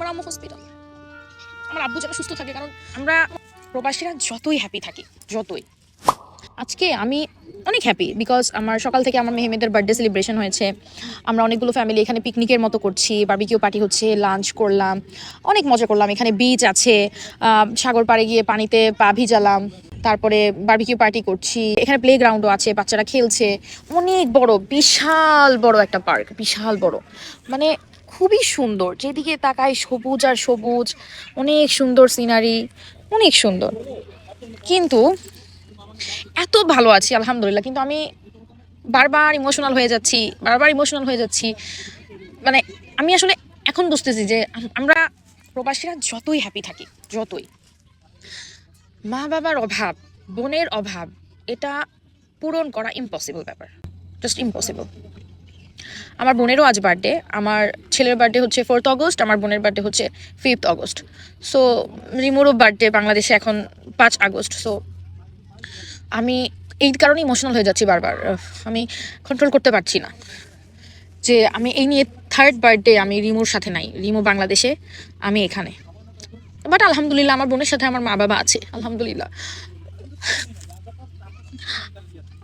আমার আম্মু হসপিটাল, আমার আব্বু যেন সুস্থ থাকে। কারণ আমরা প্রবাসীরা যতই হ্যাপি থাকি, যতই, আজকে আমি অনেক হ্যাপি বিকজ আমার সকাল থেকে আমার মেহমেদের বার্থডে সেলিব্রেশন হয়েছে। আমরা অনেকগুলো ফ্যামিলি এখানে পিকনিকের মতো করছি, বারবিকিউ পার্টি হচ্ছে, লাঞ্চ করলাম, অনেক মজা করলাম। এখানে বিচ আছে, সাগর পাড়ে গিয়ে পানিতে পা ভিজালাম, তারপরে বারবিকিউ পার্টি করছি। এখানে প্লে গ্রাউন্ডও আছে, বাচ্চারা খেলছে। অনেক বড়, বিশাল বড় একটা পার্ক, বিশাল বড়, মানে খুবই সুন্দর। যেদিকে তাকাই সবুজ আর সবুজ, অনেক সুন্দর সিনারি, অনেক সুন্দর। কিন্তু এত ভালো আছি আলহামদুলিল্লাহ, কিন্তু আমি বারবার ইমোশনাল হয়ে যাচ্ছি, বারবার ইমোশনাল হয়ে যাচ্ছি। মানে আমি আসলে এখন বুঝতেছি যে আমরা প্রবাসীরা যতই হ্যাপি থাকি, যতই, মা বাবার অভাব, বোনের অভাব, এটা পূরণ করা ইম্পসিবল ব্যাপার, জাস্ট ইম্পসিবল। আমার বোনেরও আজ বার্থডে, আমার ছেলের বার্থডে হচ্ছে 4th অগস্ট, আমার বোনের বার্থডে হচ্ছে 5th অগস্ট। সো রিমোরও বার্থডে বাংলাদেশে এখন 5 আগস্ট। সো আমি এই কারণে ইমোশনাল হয়ে যাচ্ছি বারবার। আমি কন্ট্রোল করতে পারছি না যে আমি এই নিয়ে 3rd বার্থডে আমি রিমুর সাথে নাই, রিমু বাংলাদেশে, আমি এখানে। বাট আলহামদুলিল্লাহ আমার বোনের সাথে আমার মা বাবা আছে, আলহামদুলিল্লাহ।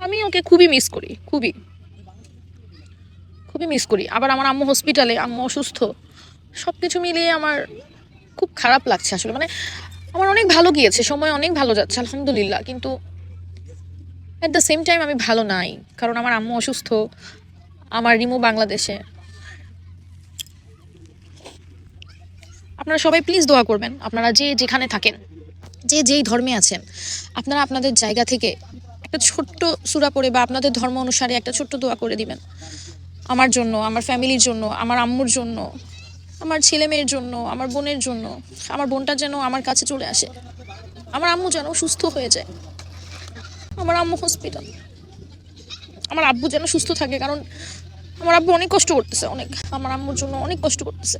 আমি ওকে খুবই মিস করি, খুবই খুবই মিস করি। আবার আমার আম্মু হসপিটালে, আম্মু অসুস্থ, সব কিছু মিলিয়ে আমার খুব খারাপ লাগছে আসলে। মানে আমার অনেক ভালো গিয়েছে, সময় অনেক ভালো যাচ্ছে আলহামদুলিল্লাহ, কিন্তু অ্যাট দ্য সেম টাইম আমি ভালো নাই, কারণ আমার আম্মু অসুস্থ, আমার রিমু বাংলাদেশে। আপনারা সবাই প্লিজ দোয়া করবেন, আপনারা যে যেখানে থাকেন, যে যেই ধর্মে আছেন, আপনারা আপনাদের জায়গা থেকে একটা ছোট্ট সূরা পড়ে বা আপনাদের ধর্ম অনুসারে একটা ছোট্ট দোয়া করে দিবেন আমার জন্য, আমার ফ্যামিলির জন্য, আমার আম্মুর জন্য, আমার ছেলে মেয়ের জন্য, আমার বোনের জন্য। আমার বোনটা যেন আমার কাছে চলে আসে, আমার আম্মু যেন সুস্থ হয়ে যায়, আমার আম্মু হসপিটাল, আমার আব্বু যেন সুস্থ থাকে। কারণ আমার আব্বু অনেক কষ্ট করতেছে, অনেক, আমার আম্মুর জন্য অনেক কষ্ট করতেছে।